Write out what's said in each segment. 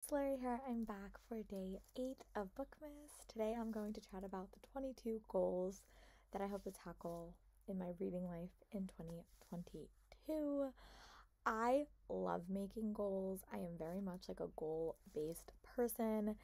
It's Larry here. I'm back for day 8 of Bookmas. Today I'm going to chat about the 22 goals that I hope to tackle in my reading life in 2022. I love making goals. I am very much like a goal-based person.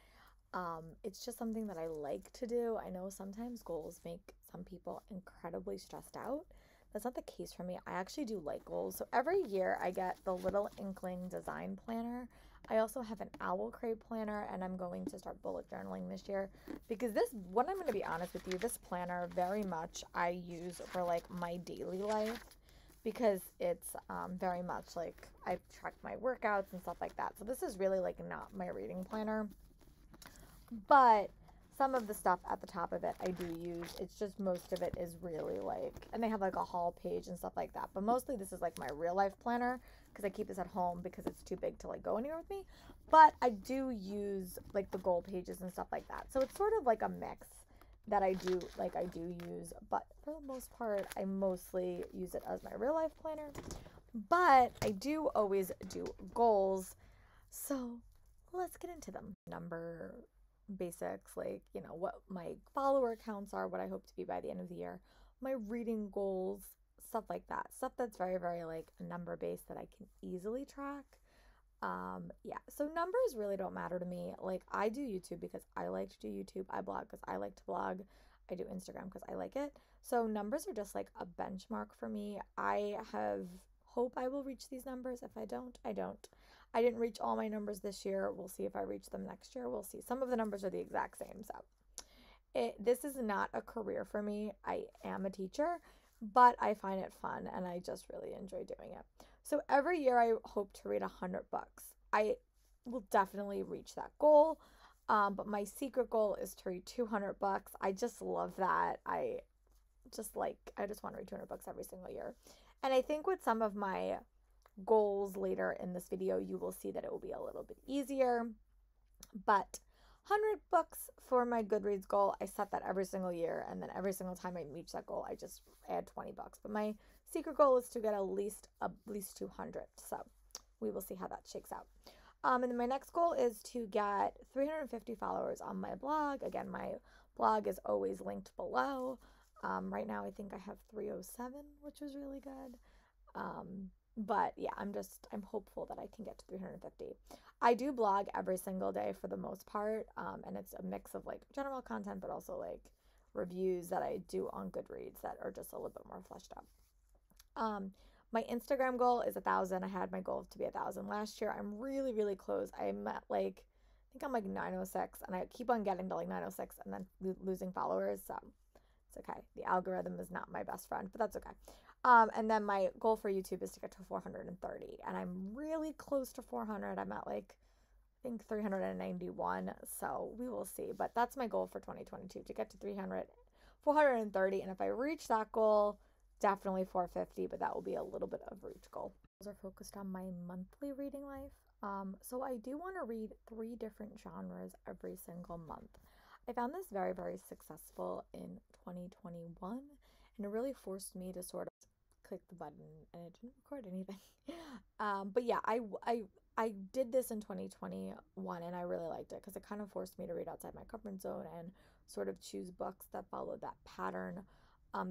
It's just something that I like to do. I know sometimes goals make some people incredibly stressed out. That's not the case for me. I actually do like goals. So every year I get the Little Inkling design planner. I also have an Owl Crate planner, and I'm going to start bullet journaling this year because what I'm going to be honest with you, this planner very much I use for like my daily life because it's very much like I track my workouts and stuff like that. So this is really like not my reading planner. But some of the stuff at the top of it I do use. It's just most of it is really like, and they have like a haul page and stuff like that. But mostly this is like my real life planner because I keep this at home because it's too big to like go anywhere with me. But I do use like the goal pages and stuff like that. So it's sort of like a mix that I do use. But for the most part, I mostly use it as my real life planner. But I do always do goals. So let's get into them. Number basics, like, you know, what my follower counts are, what I hope to be by the end of the year, my reading goals, stuff like that. Stuff that's very, very like number based that I can easily track. Yeah, so numbers really don't matter to me. Like, I do YouTube because I like to do YouTube. I blog because I like to blog. I do Instagram because I like it. So numbers are just like a benchmark for me. I hope I will reach these numbers. If I don't, I don't. I didn't reach all my numbers this year. We'll see if I reach them next year. We'll see. Some of the numbers are the exact same. So this is not a career for me. I am a teacher, but I find it fun and I just really enjoy doing it. So every year I hope to read 100 books. I will definitely reach that goal. But my secret goal is to read 200 books. I just love that. I just want to read 200 books every single year. And I think with some of my goals later in this video, you will see that it will be a little bit easier. But 100 books for my Goodreads goal, I set that every single year, and then every single time I reach that goal, I just add 20 bucks. But my secret goal is to get at least 200. So we will see how that shakes out. And then my next goal is to get 350 followers on my blog. Again, my blog is always linked below. Right now I think I have 307, which is really good. But yeah, I'm hopeful that I can get to 350. I do blog every single day for the most part, and it's a mix of like general content, but also like reviews that I do on Goodreads that are just a little bit more fleshed out. My Instagram goal is 1,000. I had my goal to be 1,000 last year. I'm really, really close. I'm at like, I think I'm like 906, and I keep on getting to like 906 and then losing followers. So it's okay. The algorithm is not my best friend, but that's okay. And then my goal for YouTube is to get to 430, and I'm really close to 400. I'm at like, I think 391, so we will see. But that's my goal for 2022, to get to 430, and if I reach that goal, definitely 450, but that will be a little bit of reach goal. Those are focused on my monthly reading life. So I do want to read 3 different genres every single month. I found this very, very successful in 2021, and it really forced me to sort of click the button, and it didn't record anything. But yeah, I did this in 2021, and I really liked it because it kind of forced me to read outside my comfort zone and sort of choose books that followed that pattern.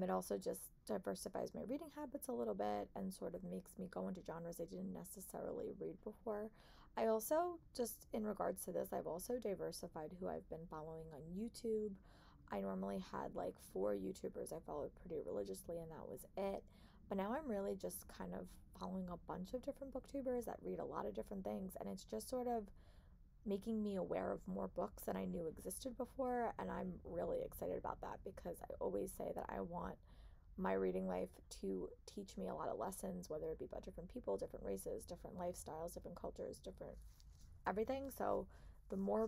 It also just diversifies my reading habits a little bit and sort of makes me go into genres I didn't necessarily read before. I also, just in regards to this, I've also diversified who I've been following on YouTube. I normally had like 4 YouTubers I followed pretty religiously, and that was it. But now I'm really just kind of following a bunch of different booktubers that read a lot of different things, and it's just sort of making me aware of more books than I knew existed before, and I'm really excited about that because I always say that I want my reading life to teach me a lot of lessons, whether it be about different people, different races, different lifestyles, different cultures, different everything. So the more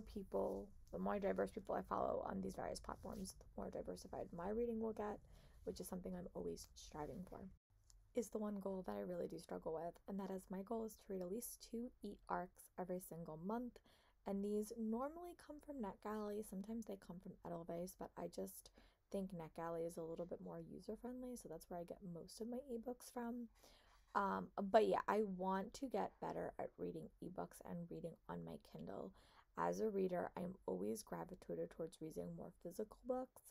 diverse people I follow on these various platforms, the more diversified my reading will get, which is something I'm always striving for. Is the one goal that I really do struggle with, and that is my goal is to read at least 2 e-arcs every single month. And these normally come from NetGalley. Sometimes they come from Edelweiss, but I just think NetGalley is a little bit more user-friendly, so that's where I get most of my ebooks from. But yeah, I want to get better at reading ebooks and reading on my Kindle. As a reader, I'm always gravitated towards reading more physical books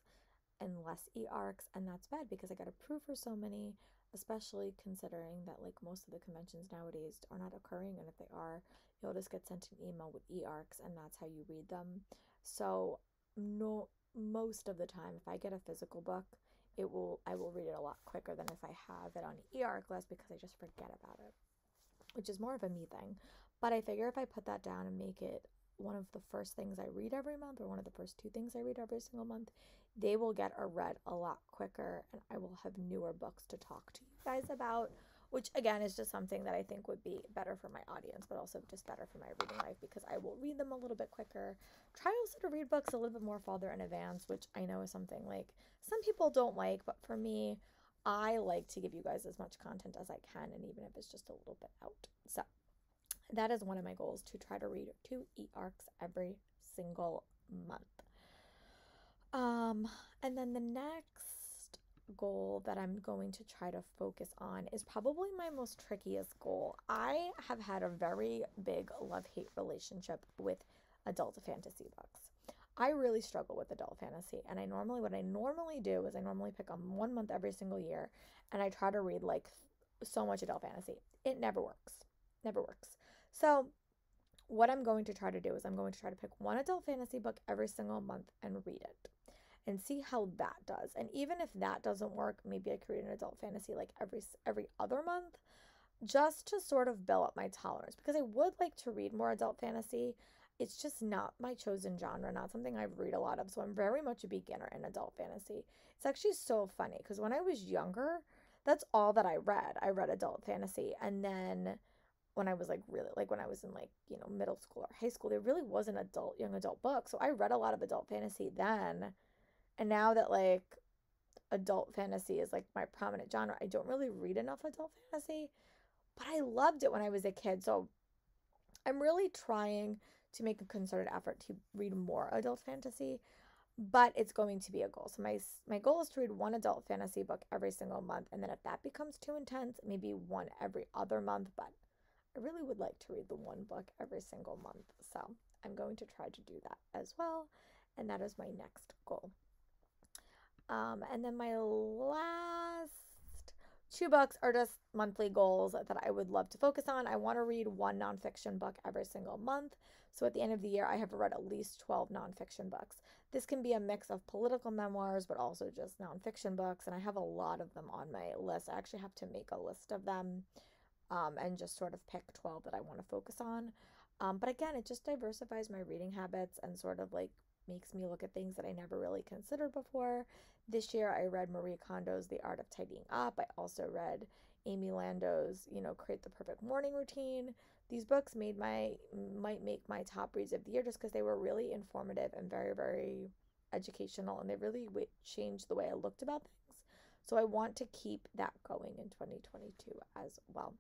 and less e-arcs, and that's bad because I got approved for so many, especially considering that like most of the conventions nowadays are not occurring, and if they are, you'll just get sent an email with e-arcs, and that's how you read them. So no, most of the time, if I get a physical book, I will read it a lot quicker than if I have it on e-arc list because I just forget about it, which is more of a me thing. But I figure if I put that down and make it one of the first things I read every month, or one of the first two things I read every single month, they will get read a lot quicker, and I will have newer books to talk to you guys about, which again is just something that I think would be better for my audience, but also just better for my reading life because I will read them a little bit quicker. Try also to read books a little bit more farther in advance, which I know is something like some people don't like, but for me, I like to give you guys as much content as I can, and even if it's just a little bit out. So that is one of my goals, to try to read 2 e-arcs every single month. And then the next goal that I'm going to try to focus on is probably my most trickiest goal. I have had a very big love-hate relationship with adult fantasy books. I really struggle with adult fantasy, and what I normally do is I normally pick on one month every single year, and I try to read like so much adult fantasy. It never works. Never works. So what I'm going to try to do is I'm going to try to pick one adult fantasy book every single month and read it and see how that does. And even if that doesn't work, maybe I could read an adult fantasy like every other month, just to sort of build up my tolerance, because I would like to read more adult fantasy. It's just not my chosen genre, not something I read a lot of. So I'm very much a beginner in adult fantasy. It's actually so funny because when I was younger, that's all that I read. I read adult fantasy, and then when I was like really like when I was in like, middle school or high school, there really was an young adult book. So I read a lot of adult fantasy then. And now that like adult fantasy is like my prominent genre, I don't really read enough adult fantasy, but I loved it when I was a kid. So I'm really trying to make a concerted effort to read more adult fantasy, but it's going to be a goal. So my goal is to read one adult fantasy book every single month, and then if that becomes too intense, maybe one every other month, but I really would like to read the one book every single month. So I'm going to try to do that as well, and that is my next goal. And then my last 2 books are just monthly goals that I would love to focus on. I want to read one nonfiction book every single month. So at the end of the year, I have read at least 12 nonfiction books. This can be a mix of political memoirs, but also just nonfiction books. And I have a lot of them on my list. I actually have to make a list of them and just sort of pick 12 that I want to focus on. But again, it just diversifies my reading habits and sort of like makes me look at things that I never really considered before. This year, I read Marie Kondo's The Art of Tidying Up. I also read Amy Lando's, Create the Perfect Morning Routine. These books might make my top reads of the year just because they were really informative and very, very educational, and they really changed the way I looked about things. So I want to keep that going in 2022 as well.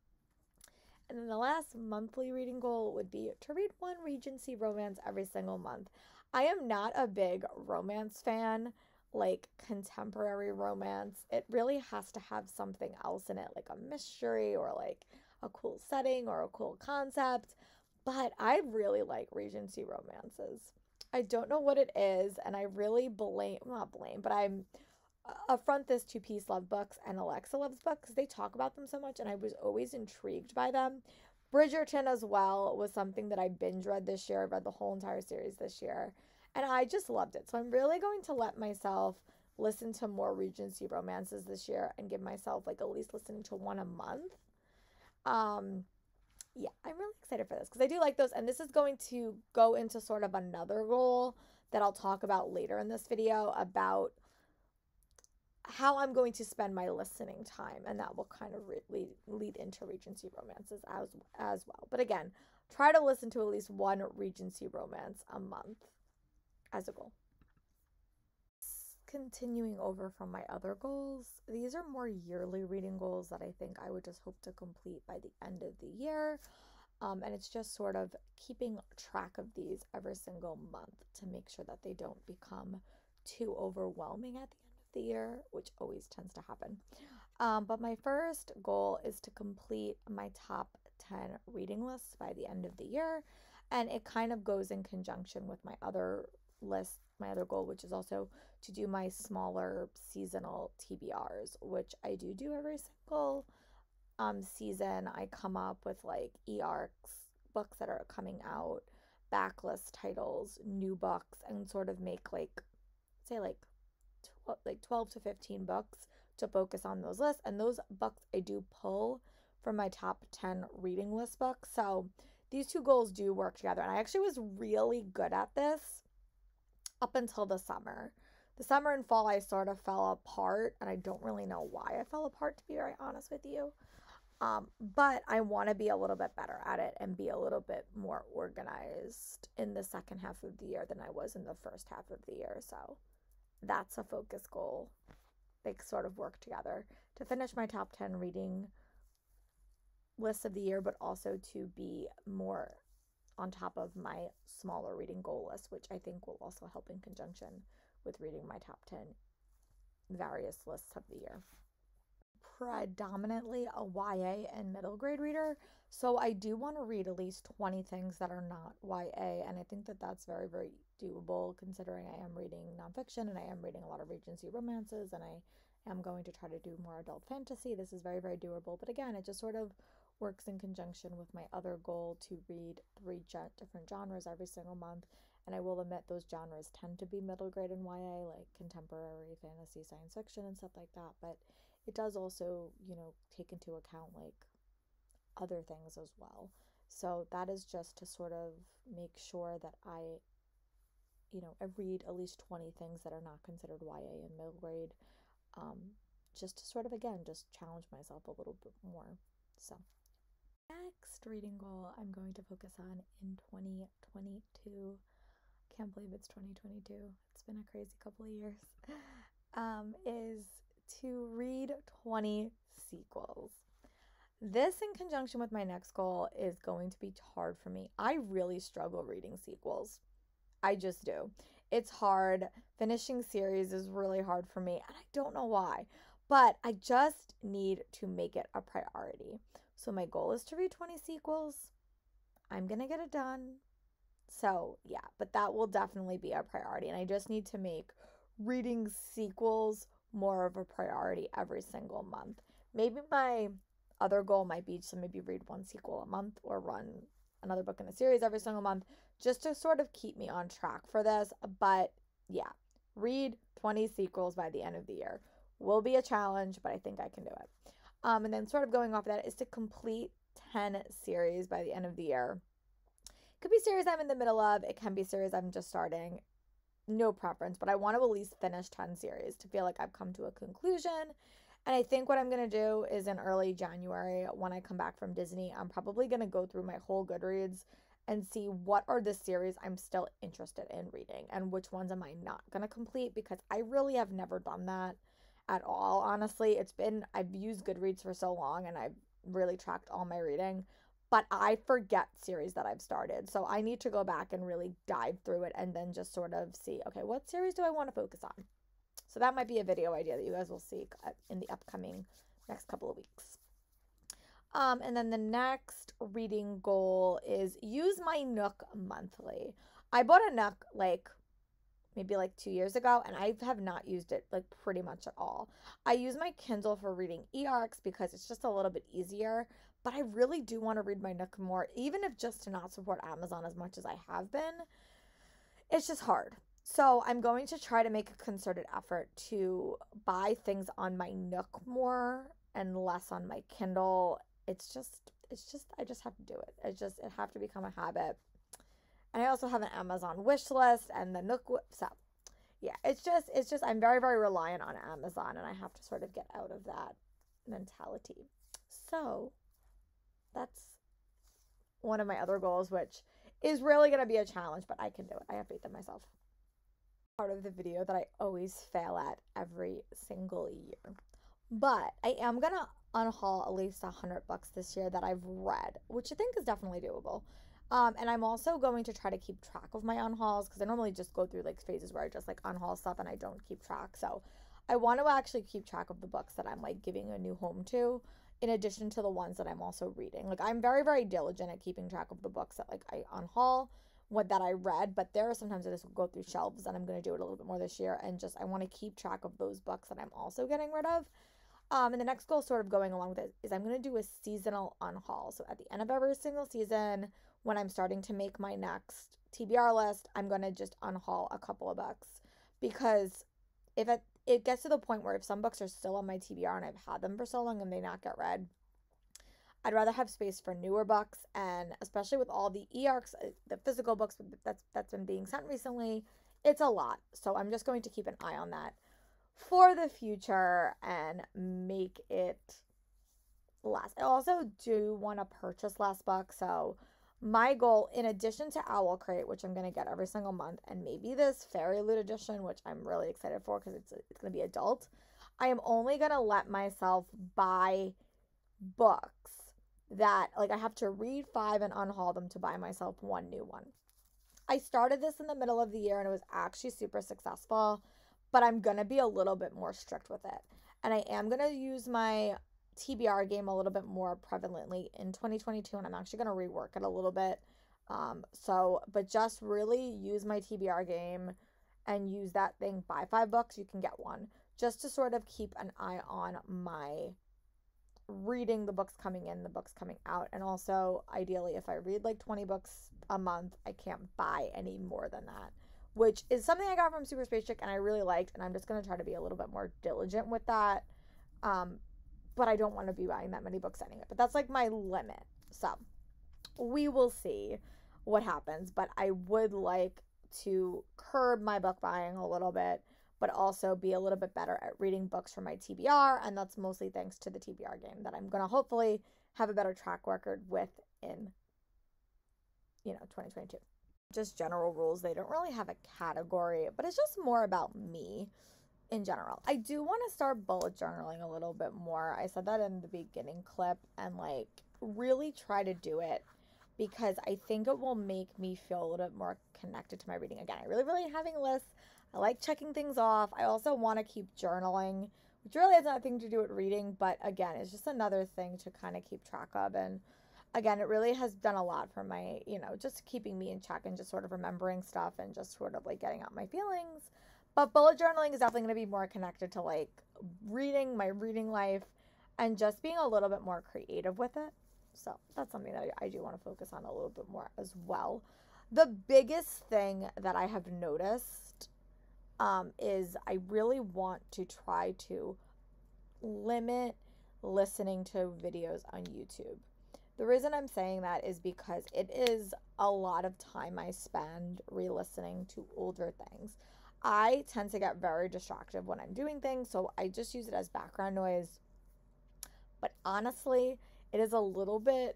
And then the last monthly reading goal would be to read one Regency romance every single month. I am not a big romance fan, like contemporary romance. It really has to have something else in it, like a mystery or like a cool setting or a cool concept. But I really like Regency romances. I don't know what it is, and I really but I'm affront this to Peace Love books and Alexa loves books because they talk about them so much, and I was always intrigued by them. Bridgerton as well was something that I binge read this year. I read the whole entire series this year, and I just loved it. So I'm really going to let myself listen to more Regency romances this year and give myself like at least listening to one a month. Yeah, I'm really excited for this because I do like those, and this is going to go into sort of another goal that I'll talk about later in this video about how I'm going to spend my listening time, and that will kind of lead into Regency romances as well. But again, try to listen to at least one Regency romance a month as a goal. Continuing over from my other goals, these are more yearly reading goals that I think I would just hope to complete by the end of the year. And it's just sort of keeping track of these every single month to make sure that they don't become too overwhelming at the end of the year, which always tends to happen. But my first goal is to complete my top 10 reading lists by the end of the year. And it kind of goes in conjunction with my other list, my other goal, which is also to do my smaller seasonal TBRs, which I do every single season. I come up with like e-arcs, books that are coming out, backlist titles, new books, and sort of make like, say like 12 to 15 books to focus on those lists. And those books I do pull from my top 10 reading list books. So these two goals do work together. And I actually was really good at this up until the summer. The summer and fall, I sort of fell apart, and I don't really know why I fell apart, to be very honest with you. But I want to be a little bit better at it and be a little bit more organized in the second half of the year than I was in the first half of the year. So that's a focus goal. They sort of work together to finish my top 10 reading list of the year, but also to be more on top of my smaller reading goal list, which I think will also help in conjunction with reading my top 10 various lists of the year. Predominantly a YA and middle grade reader, so I do want to read at least 20 things that are not YA, and I think that that's very, very doable considering I am reading nonfiction and I am reading a lot of Regency romances, and I am going to try to do more adult fantasy. This is very, very doable, but again, it just sort of works in conjunction with my other goal to read 3 different genres every single month. And I will admit those genres tend to be middle grade and YA, like contemporary fantasy, science fiction, and stuff like that. But it does also, take into account like other things as well. So that is just to sort of make sure that I read at least 20 things that are not considered YA and middle grade, just to sort of, again, just challenge myself a little bit more. So next reading goal I'm going to focus on in 2022. Can't believe it's 2022. It's been a crazy couple of years. Is to read 20 sequels. This, in conjunction with my next goal, is going to be hard for me. I really struggle reading sequels. I just do. It's hard. Finishing series is really hard for me, and I don't know why. But I just need to make it a priority. So my goal is to read 20 sequels. I'm going to get it done. So yeah, but that will definitely be a priority. And I just need to make reading sequels more of a priority every single month. Maybe my other goal might be to maybe read 1 sequel a month or run another book in a series every single month, just to sort of keep me on track for this. But yeah, read 20 sequels by the end of the year will be a challenge, but I think I can do it. And then sort of going off of that is to complete 10 series by the end of the year. It could be series I'm in the middle of. It can be series I'm just starting. No preference, but I want to at least finish 10 series to feel like I've come to a conclusion. And I think what I'm going to do is in early January, when I come back from Disney, I'm probably going to go through my whole Goodreads and see what are the series I'm still interested in reading and which ones am I not going to complete, because I really have never done that at all. Honestly, I've used Goodreads for so long and I've really tracked all my reading, but I forget series that I've started. So I need to go back and really dive through it and then just sort of see, okay, what series do I want to focus on? So that might be a video idea that you guys will see in the upcoming next couple of weeks. And then the next reading goal is use my Nook monthly. I bought a Nook maybe 2 years ago, and I have not used it pretty much at all. I use my Kindle for reading e-arcs because it's just a little bit easier, but I really do want to read my Nook more, even if just to not support Amazon as much as I have been. It's just hard. So I'm going to try to make a concerted effort to buy things on my Nook more and less on my Kindle. It's just I just have to do it. It have to become a habit. And I also have an Amazon wish list and the Nook. So yeah, it's just I'm very, very reliant on Amazon, and I have to sort of get out of that mentality. So that's one of my other goals, which is really going to be a challenge, but I can do it. I have faith in myself. Part of the video that I always fail at every single year. But I am going to unhaul at least 100 books this year that I've read, which I think is definitely doable. And I'm also going to try to keep track of my unhauls, because I normally just go through phases where I just unhaul stuff and I don't keep track. So I want to actually keep track of the books that I'm like giving a new home to, in addition to the ones that I'm also reading. Like, I'm very, very diligent at keeping track of the books that like I unhaul, what that I read, but there are sometimes I just go through shelves, and I'm going to do it a little bit more this year, and just I want to keep track of those books that I'm also getting rid of. And the next goal, sort of going along with it, is I'm going to do a seasonal unhaul. So at the end of every single season, when I'm starting to make my next TBR list, I'm going to just unhaul a couple of books, because if it gets to the point where if some books are still on my TBR and I've had them for so long and they not get read, I'd rather have space for newer books. And especially with all the e-arcs, the physical books that's been being sent recently, it's a lot. So I'm just going to keep an eye on that for the future and make it last. I also do want to purchase less books. So my goal, in addition to Owl Crate, which I'm going to get every single month, and maybe this Fairy Loot edition, which I'm really excited for because it's going to be adult, I am only going to let myself buy books that, like, I have to read 5 and unhaul them to buy myself one new one. I started this in the middle of the year and it was actually super successful, but I'm going to be a little bit more strict with it. And I am going to use my TBR game a little bit more prevalently in 2022, and I'm actually going to rework it a little bit. But just really use my TBR game and use that thing, buy 5 books, you can get one, just to sort of keep an eye on my reading, the books coming in, the books coming out. And also, ideally, if I read like 20 books a month, I can't buy any more than that, which is something I got from Super Space Chick and I really liked, and I'm just going to try to be a little bit more diligent with that. But I don't want to be buying that many books anyway. But that's like my limit. So we will see what happens. But I would like to curb my book buying a little bit, but also be a little bit better at reading books for my TBR. And that's mostly thanks to the TBR game that I'm going to hopefully have a better track record with in, 2022. Just general rules. They don't really have a category, but it's just more about me in general. I do want to start bullet journaling a little bit more. I said that in the beginning clip, and like really try to do it because I think it will make me feel a little bit more connected to my reading. Again, I really having lists. I like checking things off. I also want to keep journaling, which really has nothing to do with reading, but again, it's just another thing to kind of keep track of. And again, it really has done a lot for my, just keeping me in check and just sort of remembering stuff and just sort of like getting out my feelings. But bullet journaling is definitely going to be more connected to like reading, my reading life, and just being a little bit more creative with it. So that's something that I do want to focus on a little bit more as well. The biggest thing that I have noticed is I really want to try to limit listening to videos on YouTube. The reason I'm saying that is because it is a lot of time I spend re-listening to older things. I tend to get very distracted when I'm doing things, so I just use it as background noise. But honestly, it is a little bit,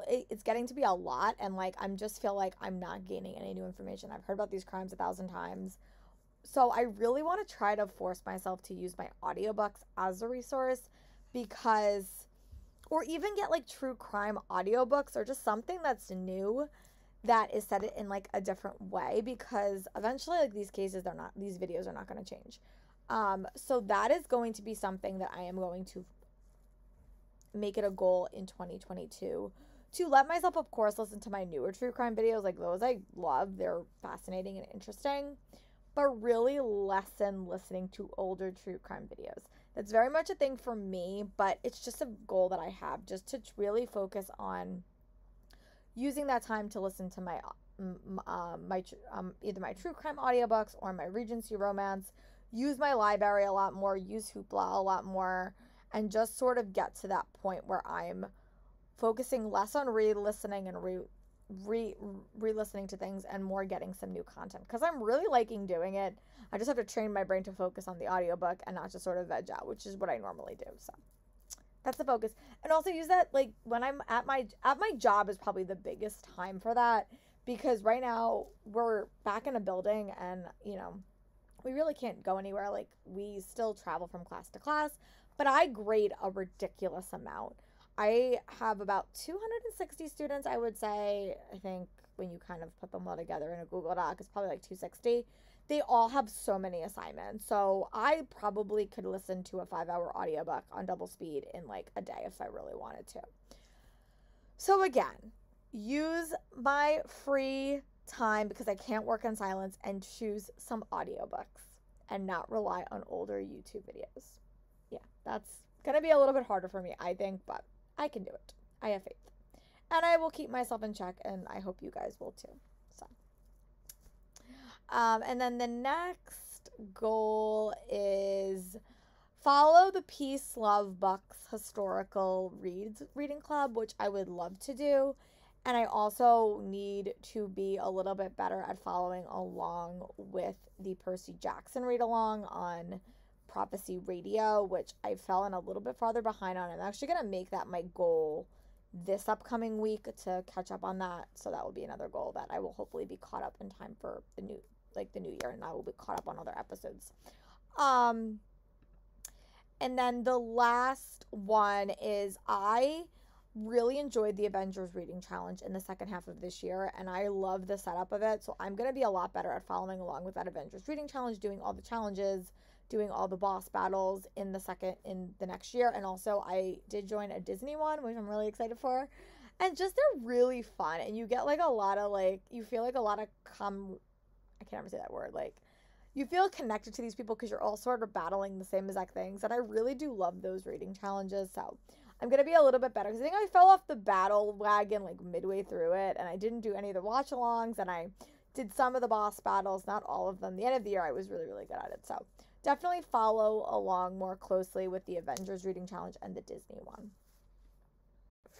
it's getting to be a lot, and like I'm just feel like I'm not gaining any new information. I've heard about these crimes 1,000 times. So I really want to try to force myself to use my audiobooks as a resource, or even get like true crime audiobooks or just something that's new that is set in like a different way, because eventually like these videos are not going to change. So that is going to be something that I am going to make it a goal in 2022 to let myself, of course, listen to my newer true crime videos. Like those I love, they're fascinating and interesting, but really lessen listening to older true crime videos. That's very much a thing for me, but it's just a goal that I have, just to really focus on using that time to listen to my either my true crime audiobooks or my Regency romance, use my library a lot more, use Hoopla a lot more, and just sort of get to that point where I'm focusing less on re-listening and re-listening to things and more getting some new content, because I'm really liking doing it. I just have to train my brain to focus on the audiobook and not just sort of veg out, which is what I normally do. So that's the focus. And also use that like when I'm at my job is probably the biggest time for that, because right now we're back in a building and we really can't go anywhere. Like we still travel from class to class, but I grade a ridiculous amount. I have about 260 students, I would say. I think when you kind of put them all together in a Google Doc, it's probably like 260. They all have so many assignments. So I probably could listen to a 5-hour audiobook on double speed in like a day if I really wanted to. So again, use my free time because I can't work in silence and choose some audiobooks and not rely on older YouTube videos. Yeah, that's going to be a little bit harder for me, I think, but I can do it. I have faith. And I will keep myself in check, and I hope you guys will too. So, and then the next goal is follow the Peace Love Books historical reading club, which I would love to do. And I also need to be a little bit better at following along with the Percy Jackson read along on Prophecy Radio, which I fell in a little bit farther behind on. I'm actually going to make that my goal this upcoming week to catch up on that. So that will be another goal that I will hopefully be caught up in time for the new year, and I will be caught up on other episodes. And then the last one is I really enjoyed the Avengers reading challenge in the second half of this year, and I love the setup of it. So I'm going to be a lot better at following along with that Avengers reading challenge, doing all the challenges, doing all the boss battles in the next year. And also I did join a Disney one, which I'm really excited for. And just they're really fun, and you get like a lot of you feel like a lot of I can't ever say that word, you feel connected to these people because you're all sort of battling the same exact things, and I really do love those reading challenges. So I'm going to be a little bit better because I think I fell off the battle wagon midway through it, and I didn't do any of the watch alongs, and I did some of the boss battles, not all of them. The end of the year I was really, really good at it. So definitely follow along more closely with the Avengers reading challenge and the Disney one.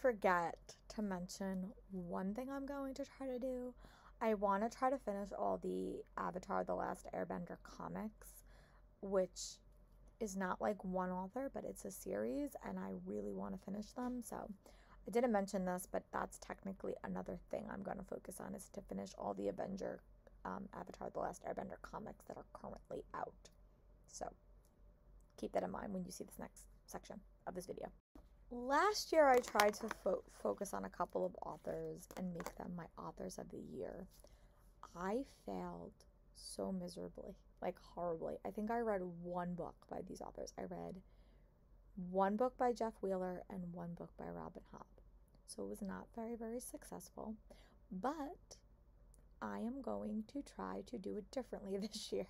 Forget to mention one thing I'm going to try to do. I want to try to finish all the Avatar The Last Airbender comics, which is not one author, but it's a series, and I really want to finish them. So I didn't mention this, but that's technically another thing I'm going to focus on, is to finish all the Avatar The Last Airbender comics that are currently out. So keep that in mind when you see this next section of this video. Last year, I tried to focus on a couple of authors and make them my authors of the year. I failed so miserably, horribly. I think I read one book by these authors. I read one book by Jeff Wheeler and one book by Robin Hobb. So it was not very, very successful, but I am going to try to do it differently this year.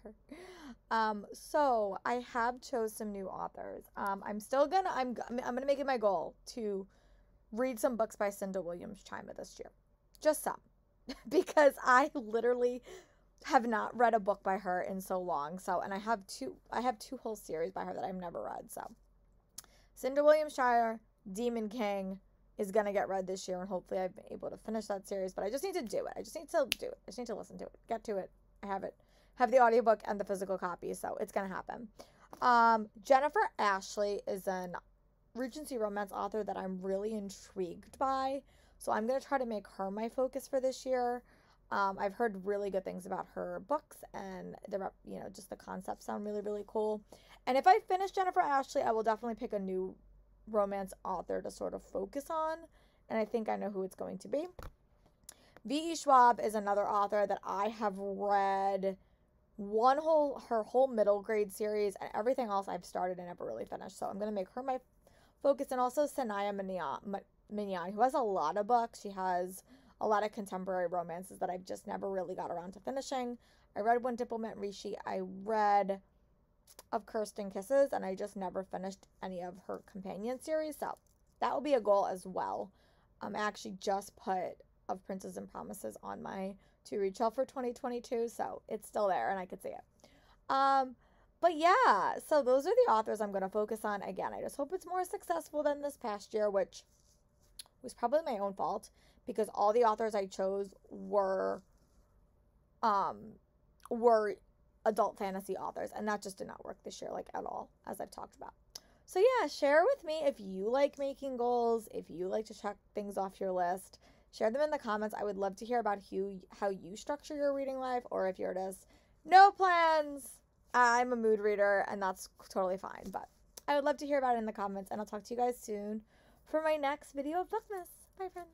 So I have chose some new authors. I'm gonna make it my goal to read some books by Cinda Williams-Chima this year, just some, because I literally have not read a book by her in so long. So, and I have two whole series by her that I've never read. So Cinda Williams-Chima, Demon King, is going to get read this year, and hopefully I've been able to finish that series, but I just need to do it. I just need to listen to it, get to it. I have the audiobook and the physical copy, so it's going to happen. Jennifer Ashley is an Regency romance author that I'm really intrigued by, so I'm going to try to make her my focus for this year. I've heard really good things about her books, and just the concepts sound really, really cool. And if I finish Jennifer Ashley, I will definitely pick a new romance author to sort of focus on, and I think I know who it's going to be. V.E. Schwab is another author that I have read her whole middle grade series, and everything else I've started and never really finished. So I'm going to make her my focus. And also Sanaya Mignon, who has a lot of books. She has a lot of contemporary romances that I've just never really got around to finishing. I read When Diplomat Rishi. I read Of Kirsten Kisses, and I just never finished any of her companion series, so that will be a goal as well. I actually just put Of Princes and Promises on my to-read shelf for 2022, so it's still there and I could see it. But yeah, so those are the authors I'm going to focus on. Again, I just hope it's more successful than this past year, which was probably my own fault because all the authors I chose were adult fantasy authors, and that just did not work this year at all, as I've talked about. So yeah, share with me if you like making goals, if you like to check things off your list. Share them in the comments. I would love to hear about how you structure your reading life, or if you're just no plans. I'm a mood reader, and that's totally fine, but I would love to hear about it in the comments, and I'll talk to you guys soon for my next video of Bookmas. Bye, friends.